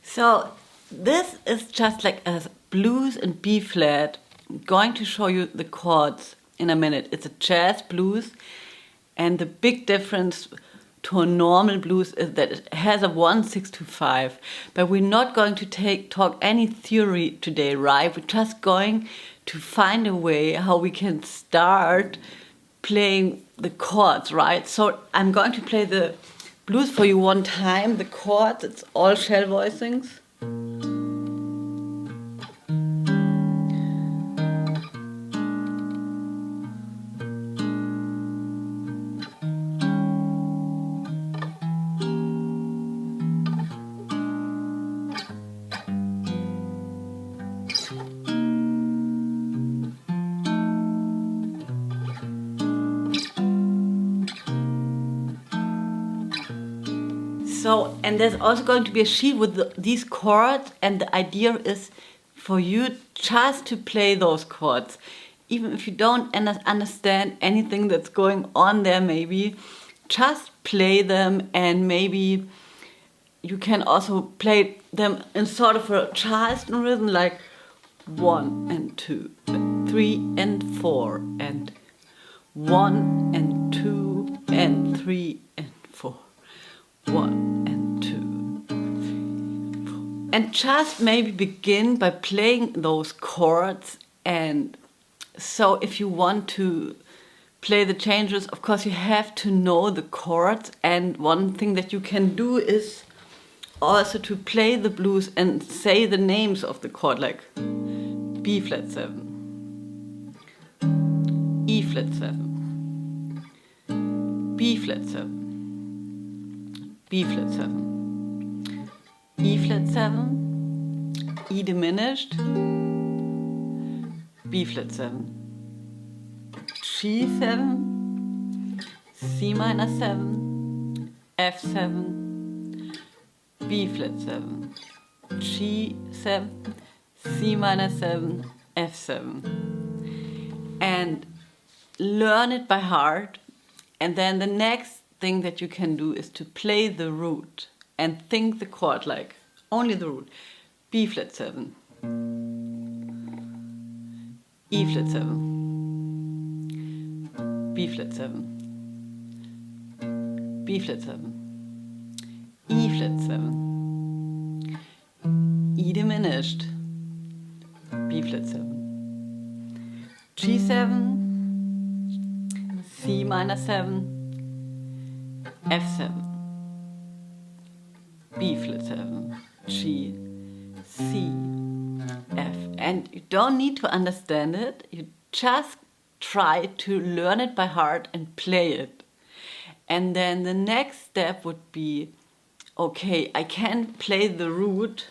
So this is just like a blues in B flat. I'm going to show you the chords in a minute. It's a jazz blues, and the big difference to a normal blues is that it has a 1-6-2-5. But we're not going to talk any theory today, right? We're just going to find a way how we can start playing the chords, right? So I'm going to play the blues for you one time. The chords, it's all shell voicings. So, and there's also going to be a sheet with these chords, and the idea is for you just to play those chords. Even if you don't understand anything that's going on there, maybe just play them, and maybe you can also play them in sort of a Charleston rhythm, like 1 and 2, 3 and 4, and 1 and 2 and 3 and 4. 1 and 2, 4. And just maybe begin by playing those chords. And so if you want to play the changes, of course you have to know the chords. And one thing that you can do is also to play the blues and say the names of the chord, like B flat 7, E flat 7, B flat 7, B flat 7, E flat 7, E diminished, B flat 7, G 7, C minor 7, F 7, B flat 7, G 7, C minor 7, F 7. And learn it by heart. And then the next thing that you can do is to play the root and think the chord, like only the root. B flat 7, E flat 7, B flat 7, B flat 7, E flat 7, E diminished, B flat 7, G7, C minor 7, F7, B flat 7, G, C, F. And you don't need to understand it, you just try to learn it by heart and play it. And then the next step would be, okay, I can play the root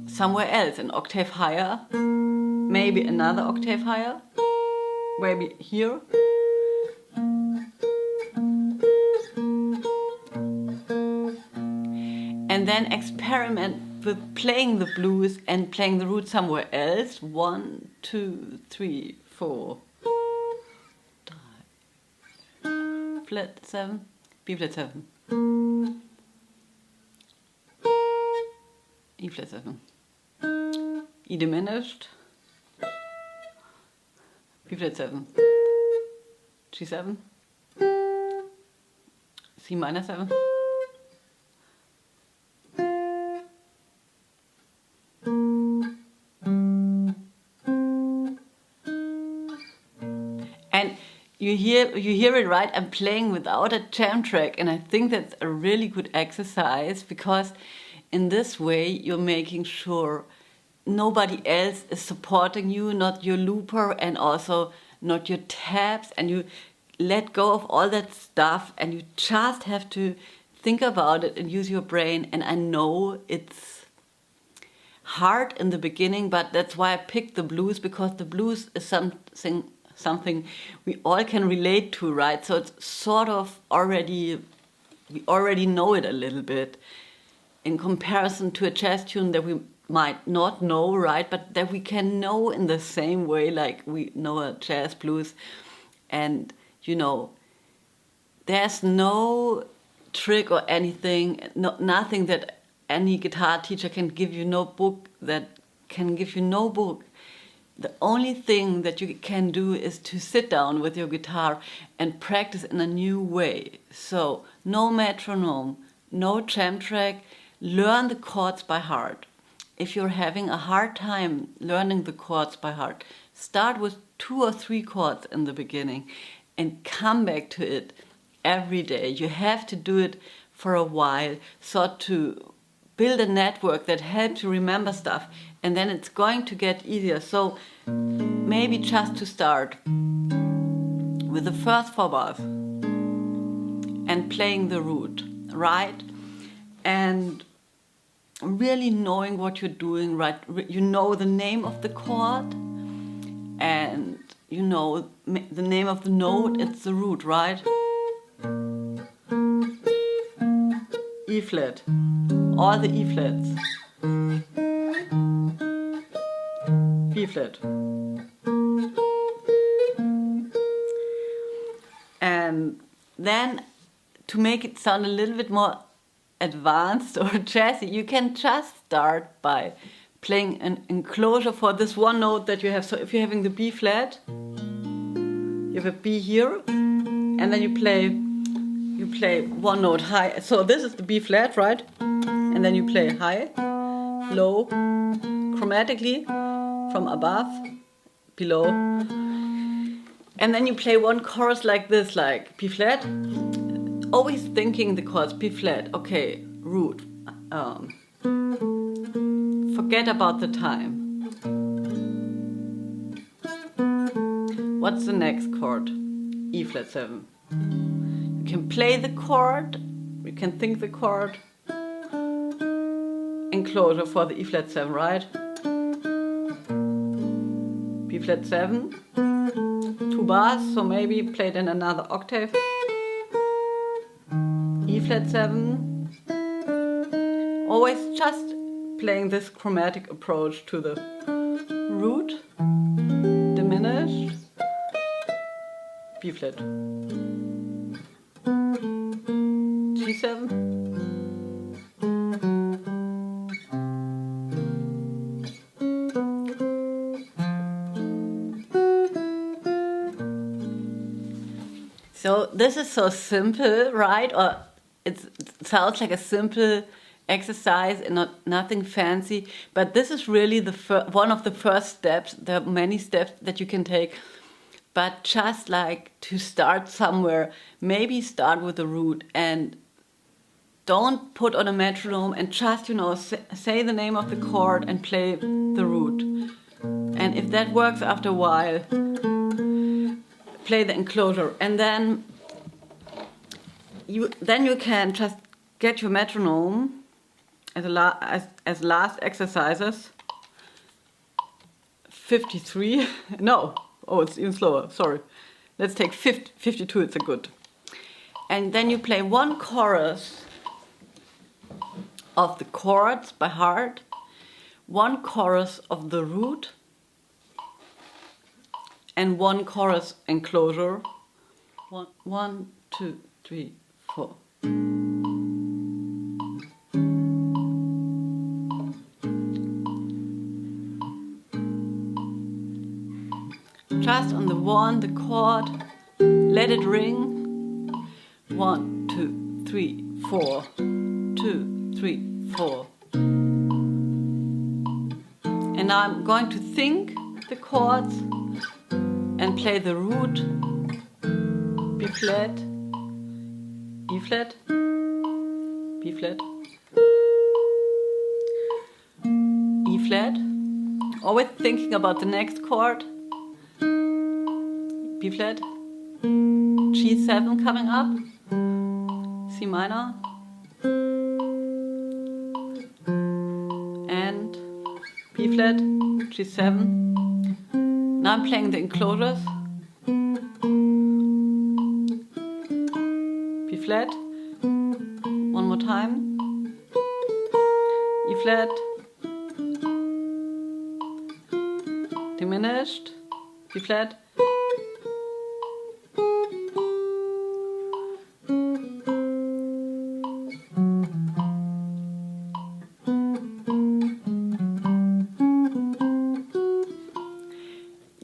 somewhere else, an octave higher, maybe another octave higher, maybe here. And then experiment with playing the blues and playing the root somewhere else. 1, 2, 3, 4. Flat 7, B flat 7, E flat 7, E diminished, B flat 7, G7, C minor 7, and you hear it, right? I'm playing without a jam track, and I think that's a really good exercise, because in this way you're making sure nobody else is supporting you, not your looper and also not your tabs, and you let go of all that stuff and you just have to think about it and use your brain. And I know it's hard in the beginning, but that's why I picked the blues, because the blues is something we all can relate to, right? So it's sort of we already know it a little bit in comparison to a jazz tune that we might not know, right? But that we can know in the same way like we know a jazz blues. And, you know, there's no trick or anything, nothing that any guitar teacher can give you, no book that can give you, no book. The only thing that you can do is to sit down with your guitar and practice in a new way. So no metronome, no jam track, learn the chords by heart. If you're having a hard time learning the chords by heart, start with 2 or 3 chords in the beginning and come back to it every day. You have to do it for a while, so to build a network that helps you remember stuff, and then it's going to get easier. So maybe just to start with the first 4 bars and playing the root, right? And really knowing what you're doing, right? You know the name of the chord and you know the name of the note, it's the root, right? E flat, all the E flats. B flat. And then to make it sound a little bit more advanced or jazzy, you can just start by playing an enclosure for this one note that you have. So if you're having the B flat, you have a B here, and then you play one note high. So this is the B flat, right? And then you play high, low, chromatically from above, below. And then you play one chorus like this, like B flat. Always thinking the chords, B flat, okay, root. Forget about the time. What's the next chord? E flat 7. You can play the chord, you can think the chord. Enclosure for the E flat 7, right? B flat 7. 2 bars, so maybe play it in another octave. E flat 7. Always just playing this chromatic approach to the root, diminished, B flat, G7, so this is so simple, right? Or it sounds like a simple exercise and nothing fancy, but this is really one of the first steps. There are many steps that you can take, but just like to start somewhere, maybe start with the root and don't put on a metronome and just, say the name of the chord and play the root. And if that works after a while, play the enclosure, and then you can just get your metronome as last exercises. 53. No, oh, it's even slower. Sorry. Let's take 52. It's a good. And then you play one chorus of the chords by heart, one chorus of the root, and one chorus enclosure. 1, 2, 3, 4. Just on the one, the chord, let it ring. 1, 2, 3, 4. 2, 3, 4. And now I'm going to think the chords and play the root, B flat, E flat, B flat, E flat. Always thinking about the next chord. B flat, G7 coming up, C minor, and B flat, G7. Now I'm playing the enclosures. B flat, one more time, E flat, diminished, B flat,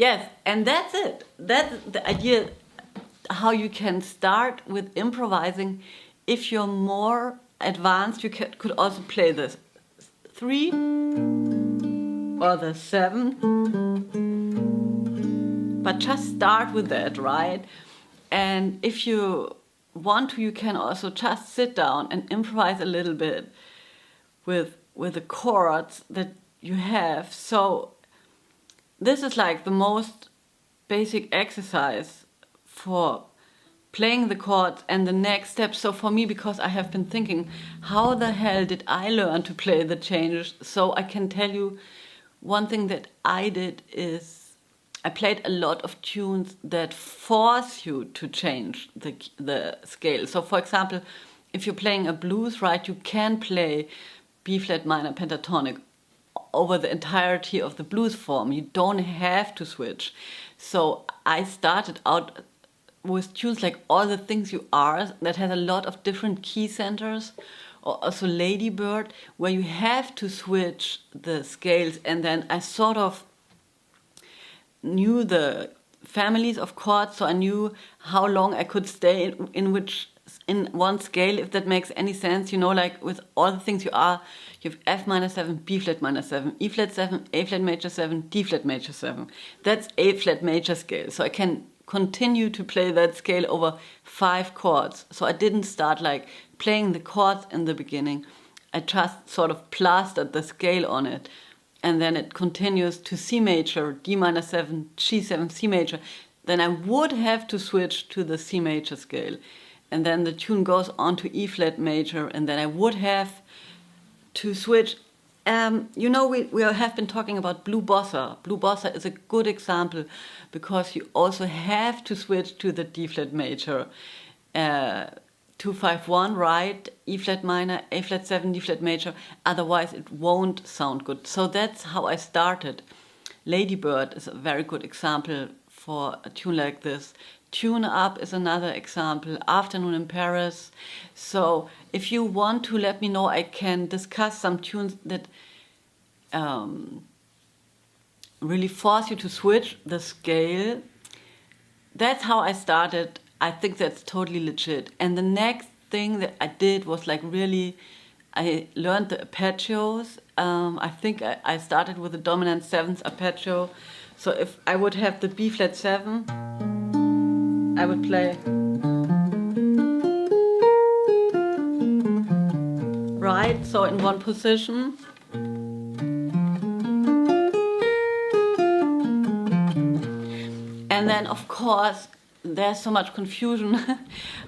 Yes, and that's it. That's the idea, how you can start with improvising. If you're more advanced, you could also play the 3 or the 7, but just start with that, right? And if you want to, you can also just sit down and improvise a little bit with the chords that you have. So this is like the most basic exercise for playing the chords and the next step. So for me, because I have been thinking, how the hell did I learn to play the changes? So I can tell you one thing that I did is I played a lot of tunes that force you to change the scale. So for example, if you're playing a blues, right, you can play B flat minor pentatonic over the entirety of the blues form. You don't have to switch. So I started out with tunes like All the Things You Are, that has a lot of different key centers, or also Lady Bird, where you have to switch the scales. And then I sort of knew the families of chords, so I knew how long I could stay in one scale, if that makes any sense. You know, like with All the Things You Are, you have F minor 7, B flat minor 7, E flat 7, A flat major 7, D flat major 7. That's A flat major scale. So I can continue to play that scale over 5 chords. So I didn't start like playing the chords in the beginning. I just sort of plastered the scale on it. And then it continues to C major, D minor 7, G7, C major. Then I would have to switch to the C major scale. And then the tune goes on to E flat major, and then I would have to switch. You know, we have been talking about Blue Bossa. Blue Bossa is a good example because you also have to switch to the D flat major. 2-5-1, right? E flat minor, A flat 7, D flat major. Otherwise, it won't sound good. So that's how I started. Lady Bird is a very good example for a tune like this. Tune Up is another example. Afternoon in Paris. So if you want to let me know, I can discuss some tunes that really force you to switch the scale. That's how I started. I think that's totally legit. And the next thing that I did was like really, I learned the Arpeggios. I think I started with the dominant 7th arpeggio. So if I would have the B flat 7, I would play right, so in one position. And then of course there's so much confusion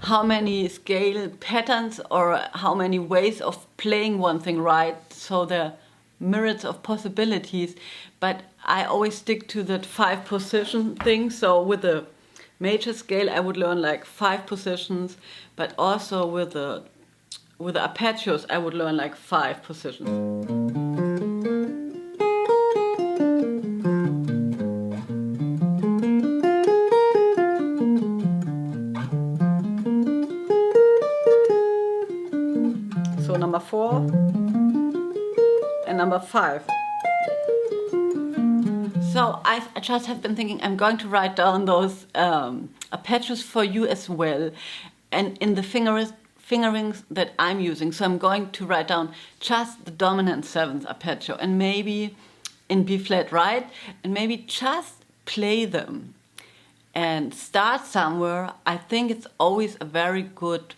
how many scale patterns or how many ways of playing one thing right. So there are myriads of possibilities, but I always stick to that 5 position thing. So with the major scale I would learn like 5 positions, but also with the arpeggios I would learn like 5 positions. So number 4 and number 5. So I just have been thinking I'm going to write down those arpeggios for you as well, and in the fingerings that I'm using. So I'm going to write down just the dominant 7th arpeggio and maybe in B flat, right? And maybe just play them and start somewhere. I think it's always a very good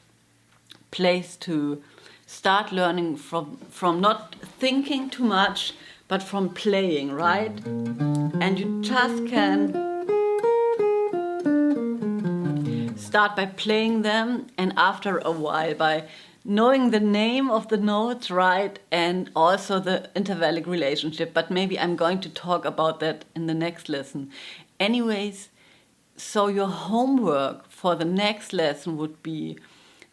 place to start learning from not thinking too much, but from playing, right? And you just can start by playing them, and after a while by knowing the name of the notes, right? And also the intervallic relationship. But maybe I'm going to talk about that in the next lesson. Anyways, so your homework for the next lesson would be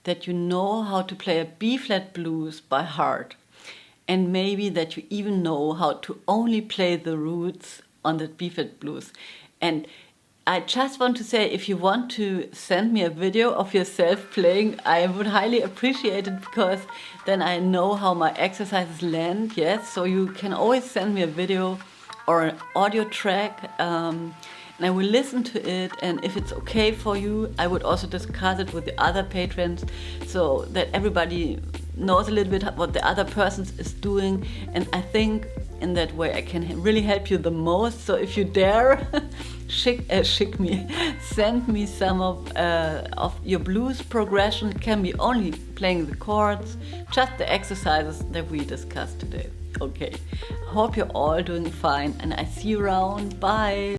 that you know how to play a B flat blues by heart. And maybe that you even know how to only play the roots on the B flat blues. And I just want to say, if you want to send me a video of yourself playing, I would highly appreciate it, because then I know how my exercises land. Yes, so you can always send me a video or an audio track, and I will listen to it, and if it's okay for you, I would also discuss it with the other patrons so that everybody knows a little bit what the other person is doing, and I think in that way I can really help you the most. So if you dare, send me some of your blues progression. It can be only playing the chords, just the exercises that we discussed today. Okay, hope you're all doing fine, and I see you around. Bye.